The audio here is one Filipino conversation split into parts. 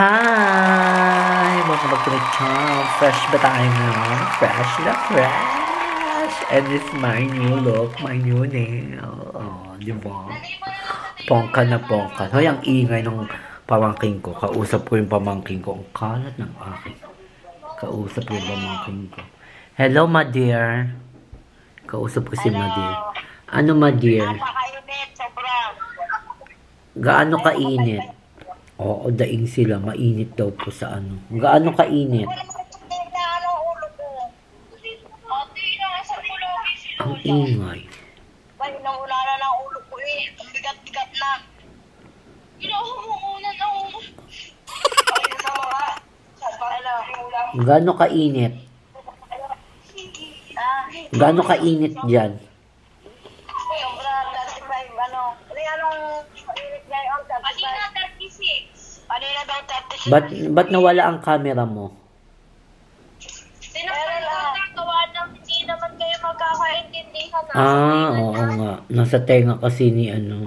Hi! Welcome back to my channel. Fresh ba tayo ngayon? Fresh na fresh! And it's my new look, my new nail. Oh, di ba? Pongka na pongka. Hoy, ang ingay ng pamangking ko. Kausap ko yung pamangking ko. Ang kalat ng akin. Kausap ko yung pamangking ko. Hello, my dear. Kausap ko si my dear. Ano, my dear? Napakainit, sobrang. Gaano kainit? Oo, daing sila. Mainit daw po sa ano. Gaano kainit? Ang ingay. Ay, nawala na ng ulo ko eh. Ang bigat-bigat na. Inaumuunan ako. Ay, sa mga. Gaano kainit? Gaano kainit dyan? Sobrang 35, ano. Anong init ngayon? 35. Kanina 36. Kanina daw 36. Ba't nawala ang camera mo? Gawa ng hindi naman kayo magkakaintindihan. Oo nga. Nasa tenga kasi ni ano.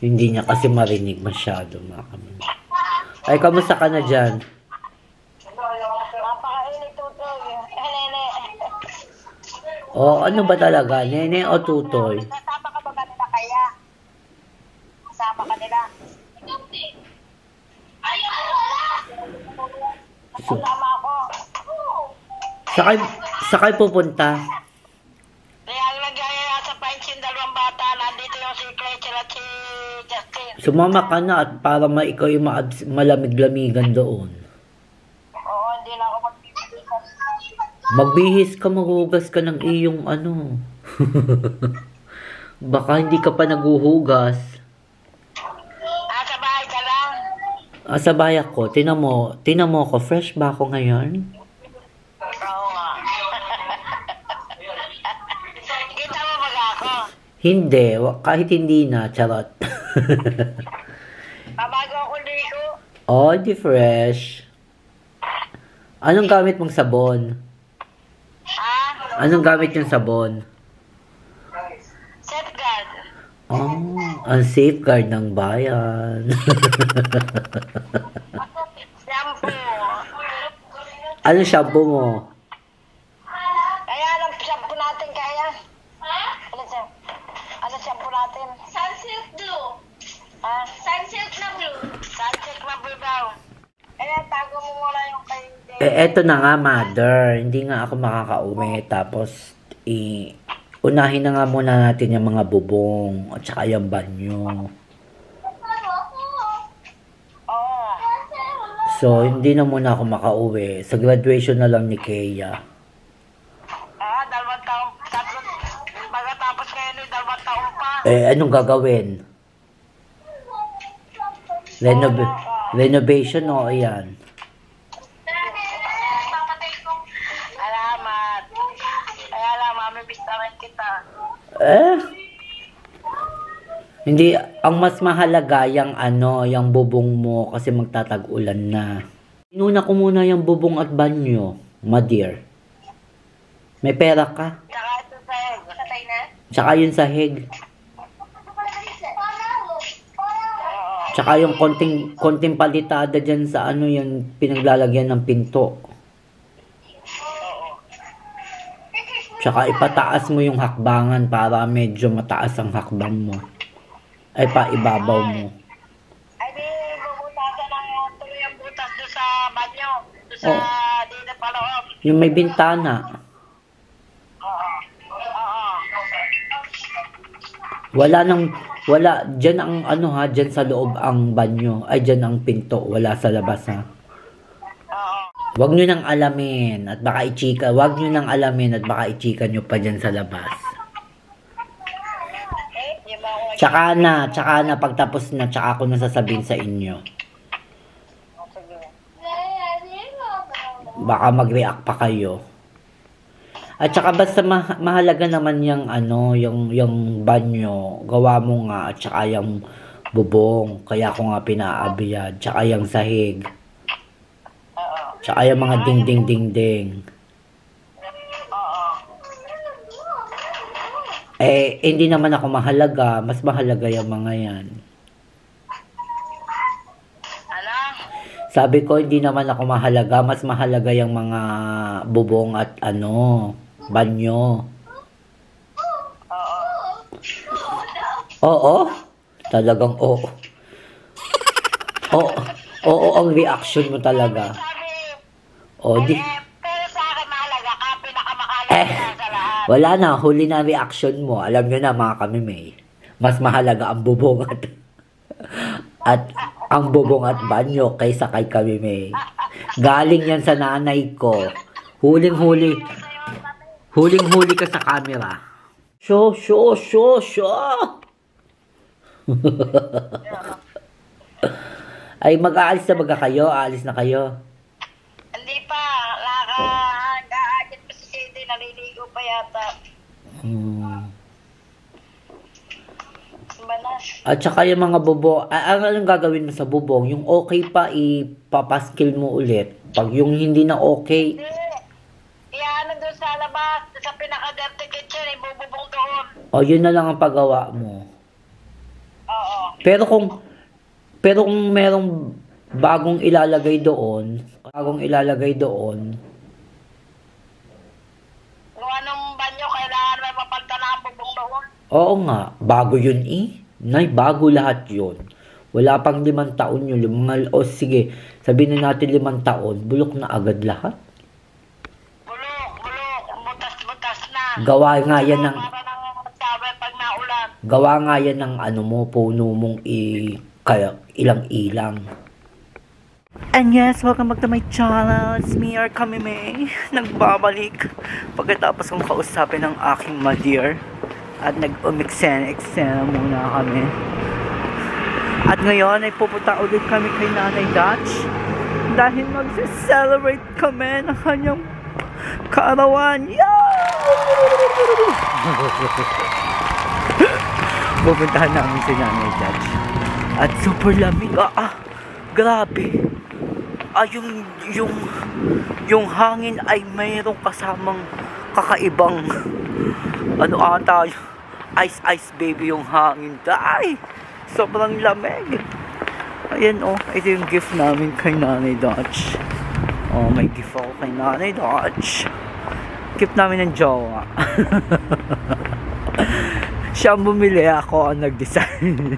Hindi niya kasi marinig masyado mga kami. Ay, kamusta ka na dyan? Napakainit tutoy. Nene. Ano ba talaga? Nene o tutoy? Nasama ka ba kanila kaya? Nasama ka nila? Ayaw mo. Nasama ako. Sakay pupunta? Kaya ang nagyayaya sa pinch yung dalawang bata, nandito yung si Rachel at si Justin. Sumama ka na at para ikaw yung malamig-lamigan doon. Oo, hindi na ako magbibigisan. Magbihis ka, maghugas ka ng iyong ano. Baka hindi ka pa naghuhugas. Sa bahay ka lang. Sa bahay ako, tinan mo ako, fresh ba ako ngayon? Oo nga. Kita mo ba ako? Hindi, kahit hindi na, charot. Bago ako dito. Oh, di fresh. Anong gamit mong sabon? Ha? Anong gamit yung sabon? Safeguard. Oh, ang safeguard ng bayan. Shampoo. Anong shampoo mo? Kaya anong shampoo natin kaya? Ano shampoo natin? Sunsilk blue. Ha? Sunsilk na blue. Sunsilk na blue daw. Kaya tago mo muna yung kay Eto na nga, mother. Hindi nga ako makakauwi. Tapos, unahin na nga muna natin yung mga bubong at saka yung banyo. Oo. So, hindi na muna ako makauwi. Sa graduation na lang ni Kea. Dalawang taon. Pagkatapos ngayon yung dalawang taon pa. Anong gagawin? Renovation o ayan? Salamat. Kaya lang, mami, bistaran kita. Hindi, ang mas mahalaga yung yung bubong mo kasi magtatag-ulan na. Inuna ko muna yung bubong at banyo, my dear. May pera ka? Tsaka ito sa'yo. Satay na? Tsaka yung sahig. Tsaka yung konting palitada dyan sa yung pinaglalagyan ng pinto. Tsaka ipataas mo yung hakbangan para medyo mataas ang hakbang mo. Ay ibabaw mo. Ay, di, bubutasan ng tuloy ang butas doon sa banyo. Doon sa dito pa loob. Yung may bintana. Oo. Wala, dyan ang dyan sa loob ang banyo. Ay, dyan ang pinto. Wala sa labas ha. Oo. Huwag nyo nang alamin at baka ichika. Huwag nyo nang alamin at baka ichika nyo pa dyan sa labas. Di ba ako Tsaka na, pagtapos na, tsaka ako na sasabihin sa inyo. Baka mag-react pa kayo. At saka basta mahalaga naman yung yung banyo, gawa mo nga, at saka yung bubong, kaya ko nga pinaabiyad, tsaka yung sahig, tsaka yung mga ding-ding-ding-ding. Hindi naman ako mahalaga, mas mahalaga yung mga yan. Ano? Sabi ko, hindi naman ako mahalaga. Mas mahalaga yung mga bubong at banyo. Oo? Talagang oo. Oo, oo ang reaction mo talaga. Pero sa akin mahalaga ka, pinakamahalaga sa lahat. Wala na, huli na reaction mo. Alam nyo na mga kamimay. Mas mahalaga ang bubong at ang bubong at banyo kaysa kay kamimay. Galing yan sa nanay ko. Huling-huli ka sa camera. Show. Ay, mag-aalis na baga kayo? Aalis na kayo? Hindi pa. Nag-aagit pa si Katie. Naliligo pa yata. At saka yung mga bubong, anong gagawin mo sa bubong? Yung okay pa, ipapaskil mo ulit. Pag yung hindi na okay, ano doon sa labas, sa pinaka-dirty kitchen, ibububong doon. o yun na lang ang paggawa mo. Oo. Pero kung merong bagong ilalagay doon, Kung anong banyo, kailangan may mapalta na ang bubong doon. oo nga, bago yun Nay, bago lahat yun. Wala pang 5 taon yun. Sige, sabihin na natin 5 taon, bulok na agad lahat. Bulok, butas na. Gawa nga yan ng, Para nang magsabi pag naulan. gawa nga yan ng puno mong ilang-ilang. And yes, welcome back to my channel. It's me, Kamimay. Nagbabalik pagkatapos kong kausapin ng aking ma-dear. At nag-umiksen muna kami. At ngayon ay pupunta ulit kami kay Nanay Dutch dahil mag-celebrate kami ng kanyang kaarawan. Pupuntahan namin si Nanay Dutch. At super lamig. Grabe. Yung hangin ay mayroong kasamang kakaibang ice baby yung hangin. Ay, sobrang lamig. Ayan ito yung gift namin kay Nanay Dutch. May gift ako kay Nanay Dutch. Gift namin ng jowa. Siya ang bumili, ako ang nag-design.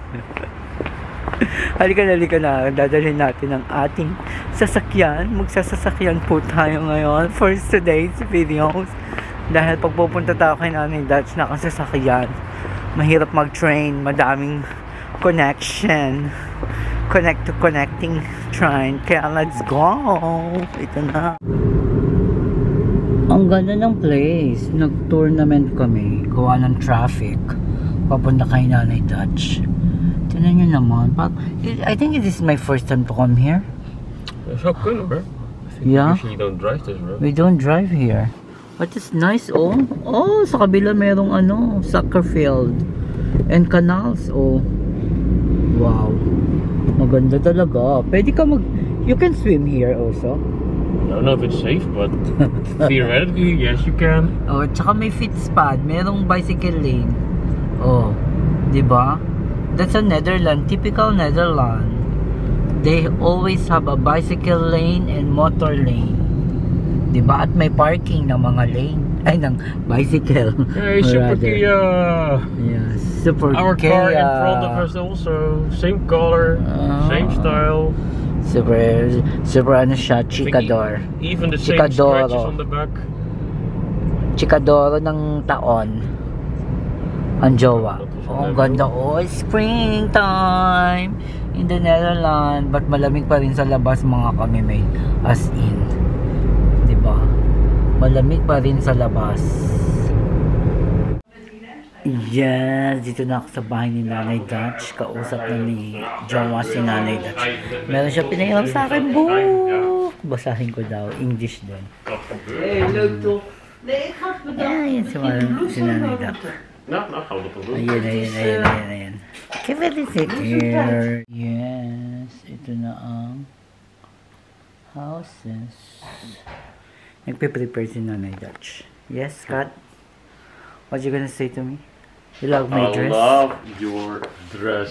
Halika na. Dadalhin natin ang ating sasakyan. Magsasasakyan po tayo ngayon for today's videos. Dahil pag pupunta tayo kay Nanay Dutch na sasakyan, mahirap mag-train, madaming connection. Connecting train. Kaya let's go! Ito na. Ang ganda ng place. Nag-tournament kami. Gawa ng traffic. Papunta kay Nanay Dutch. Tignan nyo naman. I think this is my first time to come here. It's not good, bro. Yeah? Usually you don't drive this, bro. We don't drive here. But it's nice, sa kabila merong soccer field and canals, wow, maganda talaga. Pwede ka you can swim here also. I don't know if it's safe, but theoretically, yes, you can. Tsaka may fit spot, merong bicycle lane. Diba? That's a Netherlands, typical Netherlands. They always have a bicycle lane and motor lane. Diba? At may parking ng mga lane. Ay, ng bicycle. Hey, Super Kia! Yeah, Super Our Kia. car in front of us also. Same color, same style. Super siya, Chicador. Even the same Chicadoro. scratches on the back. Chicadoro ng taon. Ang jowa. Ang ganda. Springtime in the Netherlands. But malamig pa rin sa labas mga kamimay. As in. Diba? Malamig pa rin sa labas. Yes, dito na ako sa bahay ni Nanay Dutch. Kausap na ni jowa si Nanay Dutch. Meron siya pinairam sa akin book. Basahin ko daw. English din. Ayan si Nanay Dutch. Ayan. Give it a here. Yes, ito na ang houses. Nagpe-prepare si Nanay Dutch. Yes, Kat? What you gonna say to me? You love my I dress? love your dress.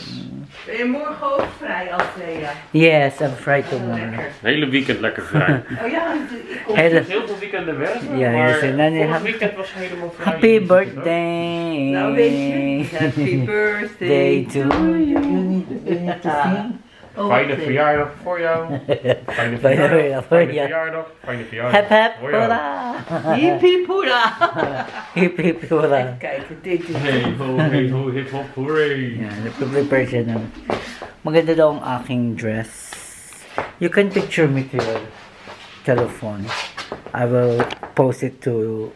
Ben je morgen ook vrij, Althea? Yes, I'm fried tomorrow. Hele weekend lekker vrij. Oh ja, ik kom. Hele... Heel veel weekenden werken, Ja, maar je zei, nou, nee, vorig weekend was helemaal vrij. Happy birthday! Nou weet je, happy birthday to you. You need to sing? Fijne verjaardag voor jou. Fijne Fijne verjaardag. verjaardag voor Fijne jou. verjaardag. Fijne verjaardag. Hep hep, voor jou. hoera! Hippie poeda. Hip hip hoera! Kijk, dit is... Hey ho, hey ho, hip hop, hooray! Ja, nagpe-prepare siya ng... Maganda daw ang aking dress. You can picture me to your telephone. I will post it to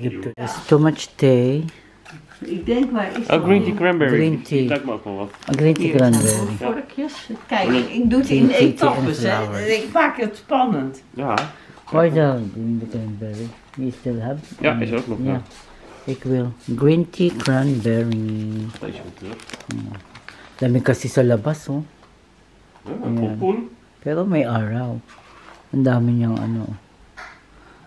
YouTube. There's too much tea. Ik denk, waar is Oh, dat? green tea cranberry. Green tea. Die lijkt me ook wel wat. A green tea Hier zijn cranberry. vorkjes. Kijk, ik doe het in Tea, tea, etappes, tea hè. and flowers. Ik maak het spannend. Ja. Why the green tea cranberry? You still have? Ja, is er ook nog. Ja. Ja. Ik wil. Green tea cranberry. Deze moet terug. Dami kasi sa labas, oh. Ja, Ayan. pompoen. Pero may araw. Ang dami niyang ano.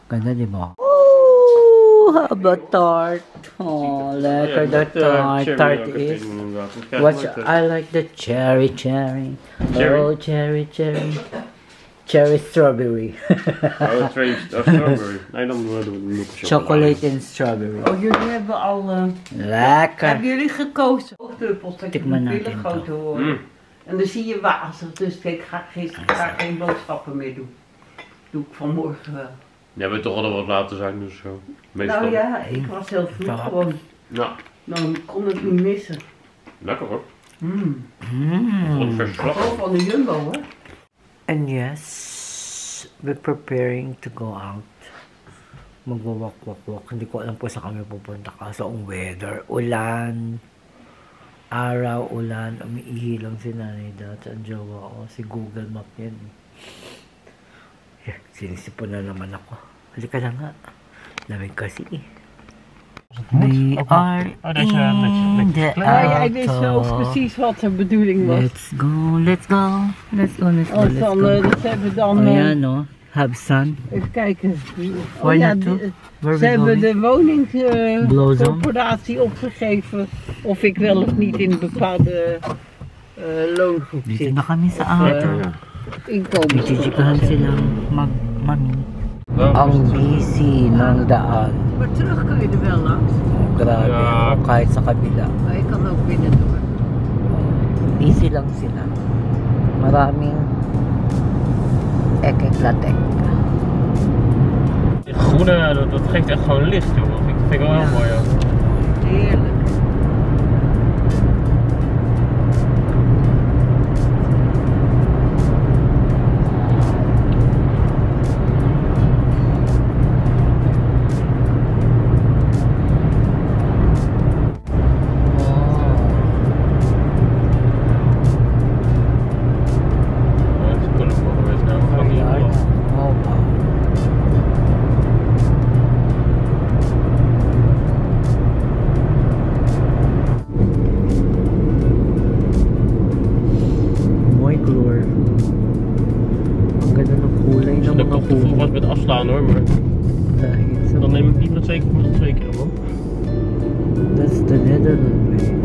Ganda, di ba? Oh, how about tart? Oh, lekker the tart. Tart is. What I like the cherry. Cherry? Oh, cherry. Cherry strawberry. Oh, strawberry. Nee, dan doen we het Chocolate and strawberry. Oh, jullie hebben al... Lekker. Hebben jullie gekozen? Oogdruppels, dat je Tik maar moet na, willen Tinto. groter worden. Mm. En dan zie je wazig, dus ik ga geen boodschappen meer doen. Doe ik vanmorgen wel. Jij bent toch al wat later zijn, dus zo. Meestal. Nou ja, ik was heel vroeg Ja. gewoon. Ja, Dan kon ik niet missen. lekker hoor. Mm. Wat een verse slag. Gewoon van de Jumbo, hoor. And yes, we're preparing to go out. Magwawak-wak-wak. Hindi ko alam po saan kami pupunta kasi ang weather. Ulan. Araw, ulan. Umiihi lang si nanay dati. Ang jowa ko. Si Google Map yan. Yeah, sinisipon na naman ako. Halika na nga. Lamig kasi eh. We are in the Hij wist zo auto. precies wat de bedoeling was. Let's go, let's go. Let's go, let's go, Als let's dan, go. dat hebben dan... Oh ja, no. Have sun. Even kijken. Waar ja, naartoe? Where ze we hebben going? de Blossom? woningcorporatie opgegeven of ik wel of niet in een bepaalde loongroep Dito zit. na kami sa auto. Inkomen. Chichikahan silang mag-mami. Ang busy ng daan. Maar terug kun je er wel langs. Oh, grabe. Ja. Oh, kahit sa kabila. Maar je kan ook binnen door. Busy lang sila. Maraming ek-ek-latek. Het groene, dat geeft echt gewoon licht, joh. Dat vind ik wel heel mooi, ja. Heerlijk. Oh, het is cool om geweest, nou. Gewoon niet Oh, op. wow. Mooi kleur. Ang ganda ng kulay ng Als je de mga kop te vol was puno. met afslaan hoor, maar Dahil sa dan neem ik niet met 2 keer, man. That's the Netherlands way.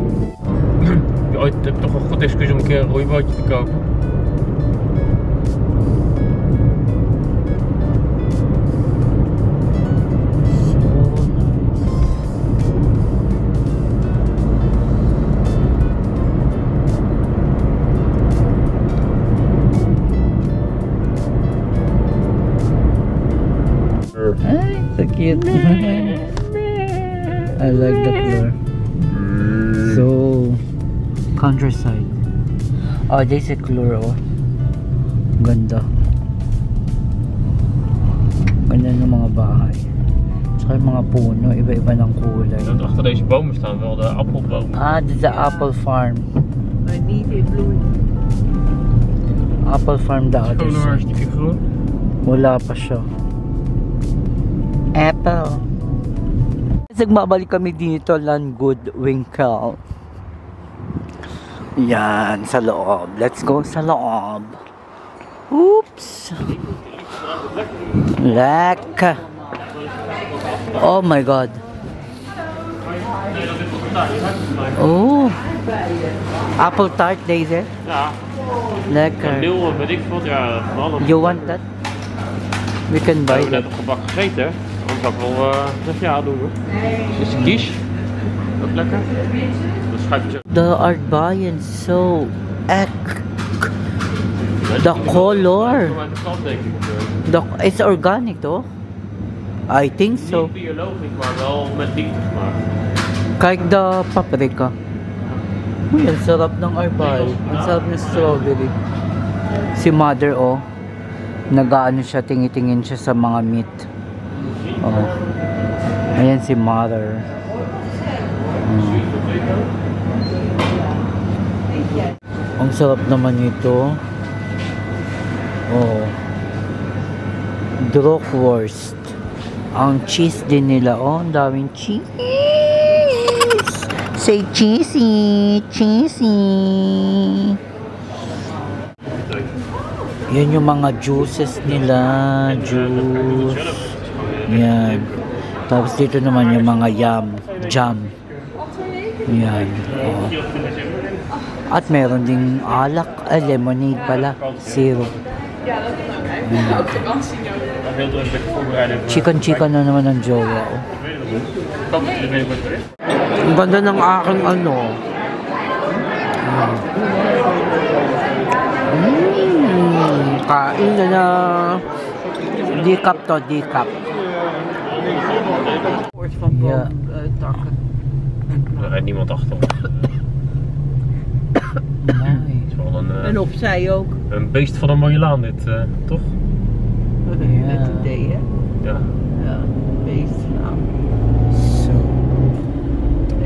Heb je ooit toch een goed excuus om een keer een roeibootje te kopen? So nice. Ay, so cute. I like the color. So, countryside. Oh, there's a color, oh. Ganda. Ganda ng mga bahay. Tsaka yung mga puno, iba-iba ng kulay. En achter deze bomen staan wel de appelbomen. Ah, dit is de apple farm. Maar niet in bloei. Apple farm the other Gewoon side. hartstikke groen. Wala pa siya. Apple. Nagbabalik kami dito, Langgood Winkle. Yan, sa loob. Let's go sa loob. Oops. Lek. Oh my God. Oh, apple tart deze. Ja, Lekker. Leeuwen, weet ik wat. Ja, van You want that? We can We buy hebben net that. op gebak gegeten, hè? Anders zou ik wel zeggen ja, doen we. Dus de quiche. Ook lekker. Dus schuif je zo. The aardbeien so ek. The color. Uit de kant, denk ik. It's organic toch? I think so. Niet biologisch, maar wel met liefde gemaakt. Kijk de paprika. Uy, ang sarap ng arbay. Ang sarap ng strawberry. Si mother, oh. Nag-ano siya, tingi-tingin siya sa mga meat. Oh. Ayan si mother. Ang sarap naman ito. Oh. Drockwurst. Ang cheese din nila. Oh, ang daming cheese. Say cheesy. Cheesy. Yan yung mga juices nila. Juice. Yan. Tapos dito naman yung mga jam. Yan. Oh. At meron ding alak. Lemonade pala. Syrup. Chicken na naman ang jowa. Oh. Ang ganda ng aking ano. Kain na. Decaf to, decaf. Wordt van boomtakken. Er rijdt niemand achter ons. Nee. Het is wel En opzij ook. een beest van een mooie laan dit, toch? Met een D, hè? Ja. Ja, beest. Nou. Zo.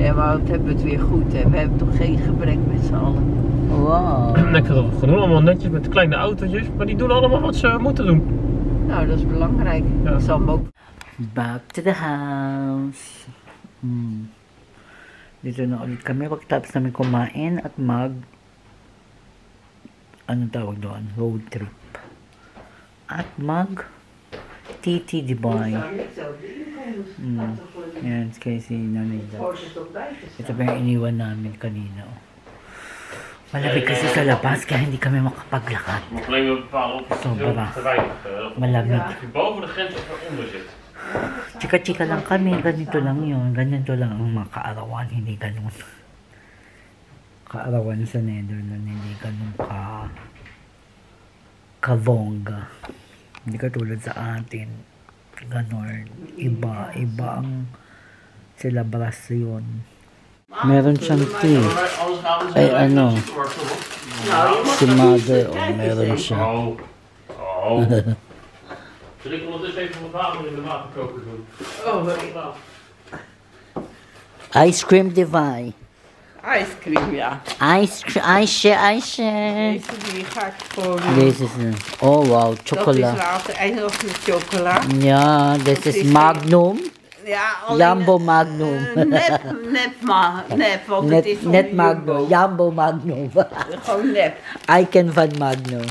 Ja, maar wat hebben we het weer goed, hè? We hebben toch geen gebrek met z'n allen. Wow. Lekker genoeg, allemaal netjes met kleine autootjes, maar die doen allemaal wat ze moeten doen. Nou, dat is belangrijk. Ja. Ik zal hem ook... Back to the house. Dito na ulit kami pagkatapos namin kumain at anong tawag doon? Road trip. At TT Dubai. Yan, kaya si Nanay Dad. Ito pa yung iniwan namin kanina. Oh. Malamig kasi sa labas kaya hindi kami makapaglakad. Alleen we bepalen of het Sobra. te weinig Malamig. Of je boven de grens of eronder zit. Chika-chika lang kami, ganito lang yun. Ganito lang ang mga kaarawan, hindi ganun. Kaarawan sa Netherlands, hindi ganun kalongga. Hindi katulad sa atin. Ganun. Iba ang selebrasyon. Meron siyang tea. Ay ano, si mother, meron siya. Oh. Zal ik ondertussen even wat water in de waterkoker doen? Oh, Ice cream Divine. ice cream, ja. Ice. Deze die ga ik gewoon... This is, oh wow, Dat is chocolate. later. En nog met chocola. Yeah, this is Magnum. Ja, alleen... Jumbo Magnum. Nep, want het is van Net de Magnum. Jumbo. Jumbo Magnum. Gewoon nep. Icon van Magnum.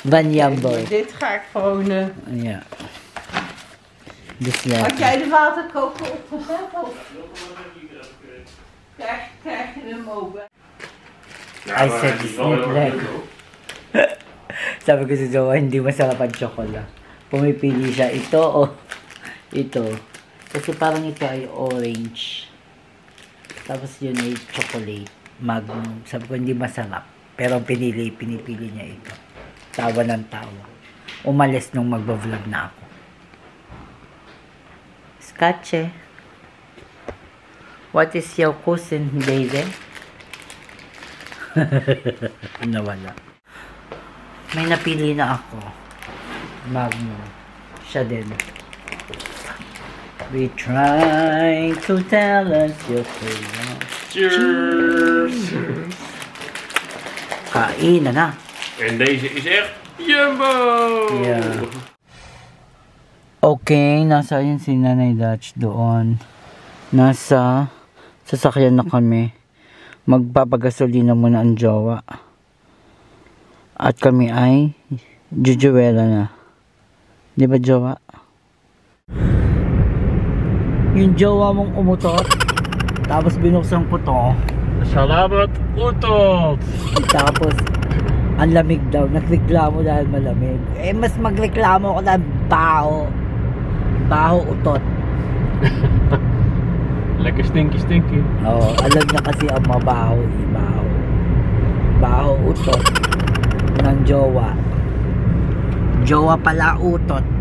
Van Jumbo. Maar dit ga ik gewoon... Ja. Dus Had lekker. jij de waterkoker opgezet? Of? Krijg je hem open? I said it's not lekker. Sabi ko si Jowa, hindi masarap ang chocolate. Pumipili siya, ito o ito. Kasi parang ito ay orange. Tapos yun ay chocolate. Magnum. Sabi ko, hindi masarap. Pero pinipili niya ito. Tawa ng tawa. Umalis nung magbablog na ako. Skache. What is your cousin, Daisy? Nawala. May napili na ako. Magnum. Siya din. We try to tell us your feelings. Cheers! Kain na. En deze is echt Jumbo! Ja. Okay, nasa yun si Nanay Dutch doon. Nasa sasakyan na kami. Magpapagasolina muna ang jowa. At kami ay jujuwela na. Di ba, jowa? Yung jowa mong umutot, Tapos binuksan ko to. Salamat, utot! Tapos, ang lamig daw. Nagreklamo dahil malamig. Eh, mas magreklamo ako dahil baho. Baho utot. Lekker stinky. Oo, alam niya kasi ang mabaho. Baho. Baho utot ng jowa. Jowa pala utot.